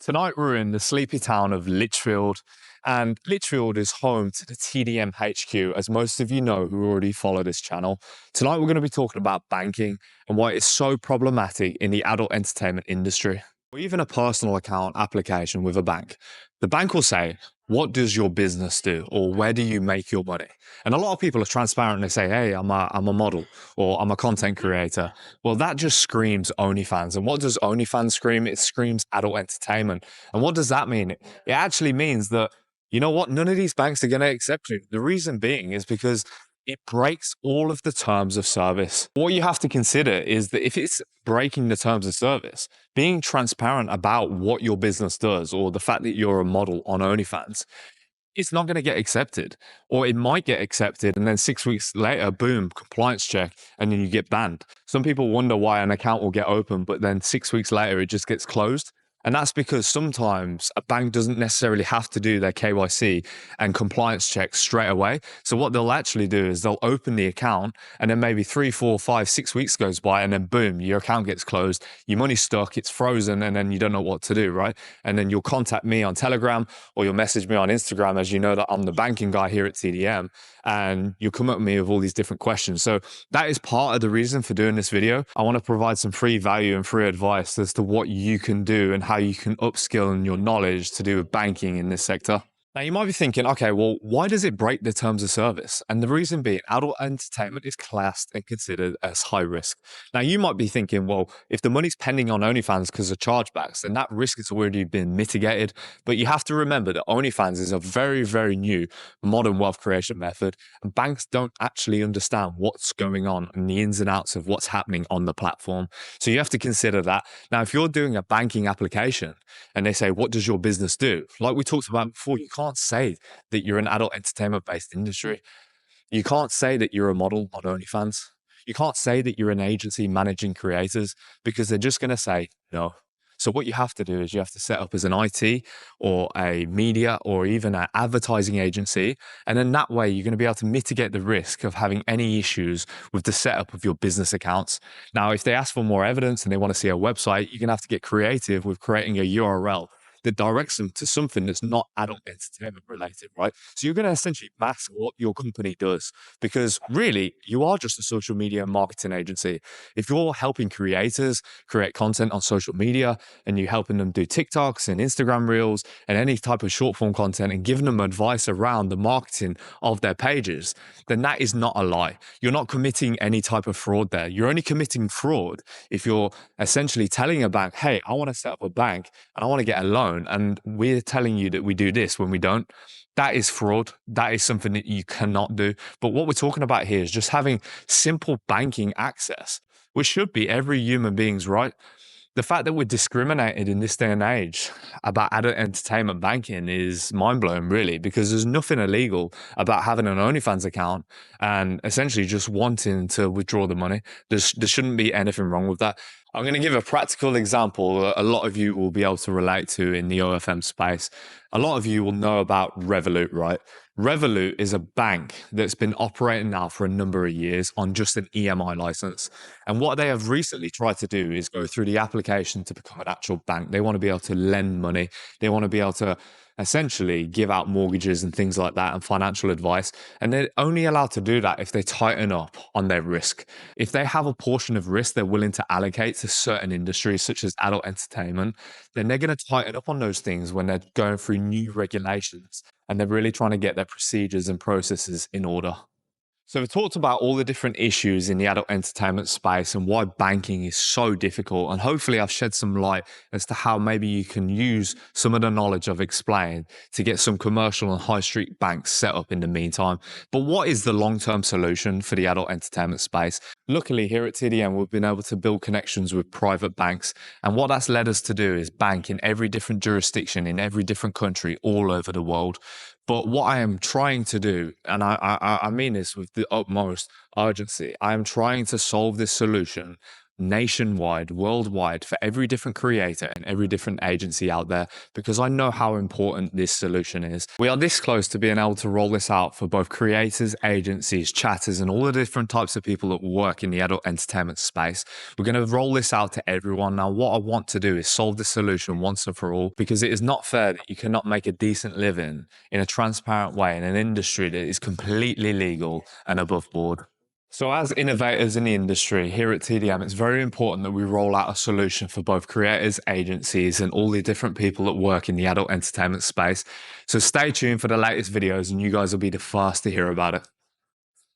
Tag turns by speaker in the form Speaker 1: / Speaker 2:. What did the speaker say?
Speaker 1: Tonight we're in the sleepy town of Litchfield, and Litchfield is home to the TDM HQ, as most of you know who already follow this channel. Tonight we're going to be talking about banking and why it's so problematic in the adult entertainment industry, or even a personal account application with a bank. The bank will say, what does your business do? Or where do you make your money? And a lot of people are transparent and they say, hey, I'm a model or I'm a content creator. Well, that just screams OnlyFans. And what does OnlyFans scream? It screams adult entertainment. And what does that mean? It actually means that, you know what? None of these banks are going to accept you. The reason being is because it breaks all of the terms of service. What you have to consider is that if it's breaking the terms of service, being transparent about what your business does or the fact that you're a model on OnlyFans, it's not going to get accepted, or it might get accepted. And then 6 weeks later, boom, compliance check, and then you get banned. Some people wonder why an account will get open, but then 6 weeks later, it just gets closed. And that's because sometimes a bank doesn't necessarily have to do their KYC and compliance checks straight away. So what they'll actually do is they'll open the account, and then maybe 3, 4, 5, 6 weeks goes by, and then boom, your account gets closed, your money's stuck, it's frozen, and then you don't know what to do, right? And then you'll contact me on Telegram, or you'll message me on Instagram, as you know that I'm the banking guy here at TDM, and you'll come at me with all these different questions. So that is part of the reason for doing this video. I want to provide some free value and free advice as to what you can do and how you can upskill in your knowledge to do with banking in this sector. Now, you might be thinking, okay, well, why does it break the terms of service? And the reason being, adult entertainment is classed and considered as high risk. Now, you might be thinking, well, if the money's pending on OnlyFans because of chargebacks, then that risk has already been mitigated. But you have to remember that OnlyFans is a very, very new modern wealth creation method, and banks don't actually understand what's going on and the ins and outs of what's happening on the platform. So you have to consider that. Now, if you're doing a banking application and they say, what does your business do? Like we talked about before, you can't say that you're an adult entertainment based industry. You can't say that you're a model on OnlyFans. You can't say that you're an agency managing creators, because they're just going to say no. So what you have to do is you have to set up as an IT or a media or even an advertising agency. And then that way you're going to be able to mitigate the risk of having any issues with the setup of your business accounts. Now, if they ask for more evidence and they want to see a website, you're going to have to get creative with creating a URL that directs them to something that's not adult entertainment related, right? So you're going to essentially mask what your company does, because really you are just a social media marketing agency. If you're helping creators create content on social media and you're helping them do TikToks and Instagram reels and any type of short form content and giving them advice around the marketing of their pages, then that is not a lie. You're not committing any type of fraud there. You're only committing fraud if you're essentially telling a bank, hey, I want to set up a bank and I want to get a loan, and we're telling you that we do this when we don't. That is fraud. That is something that you cannot do. But what we're talking about here is just having simple banking access, which should be every human being's right. The fact that we're discriminated in this day and age about adult entertainment banking is mind-blowing, really, because there's nothing illegal about having an OnlyFans account and essentially just wanting to withdraw the money. There shouldn't be anything wrong with that. I'm going to give a practical example a lot of you will be able to relate to in the OFM space. A lot of you will know about Revolut, right? Revolut is a bank that's been operating now for a number of years on just an EMI license. And what they have recently tried to do is go through the application to become an actual bank. They want to be able to lend money. They want to be able to essentially give out mortgages and things like that and financial advice. And they're only allowed to do that if they tighten up on their risk. If they have a portion of risk they're willing to allocate to certain industries, such as adult entertainment, then they're going to tighten up on those things when they're going through new regulations and they're really trying to get their procedures and processes in order. So we've talked about all the different issues in the adult entertainment space and why banking is so difficult. And hopefully I've shed some light as to how maybe you can use some of the knowledge I've explained to get some commercial and high street banks set up in the meantime. But what is the long-term solution for the adult entertainment space? Luckily, here at TDM, we've been able to build connections with private banks. And what that's led us to do is bank in every different jurisdiction, in every different country, all over the world. But what I am trying to do, and I mean this with the utmost urgency, I am trying to solve this solution nationwide, worldwide, for every different creator and every different agency out there, because I know how important this solution is. We are this close to being able to roll this out for both creators, agencies, chatters, and all the different types of people that work in the adult entertainment space. We're going to roll this out to everyone. Now, what I want to do is solve this solution once and for all, because it is not fair that you cannot make a decent living in a transparent way in an industry that is completely legal and above board. So as innovators in the industry here at TDM, it's very important that we roll out a solution for both creators, agencies, and all the different people that work in the adult entertainment space. So stay tuned for the latest videos and you guys will be the first to hear about it.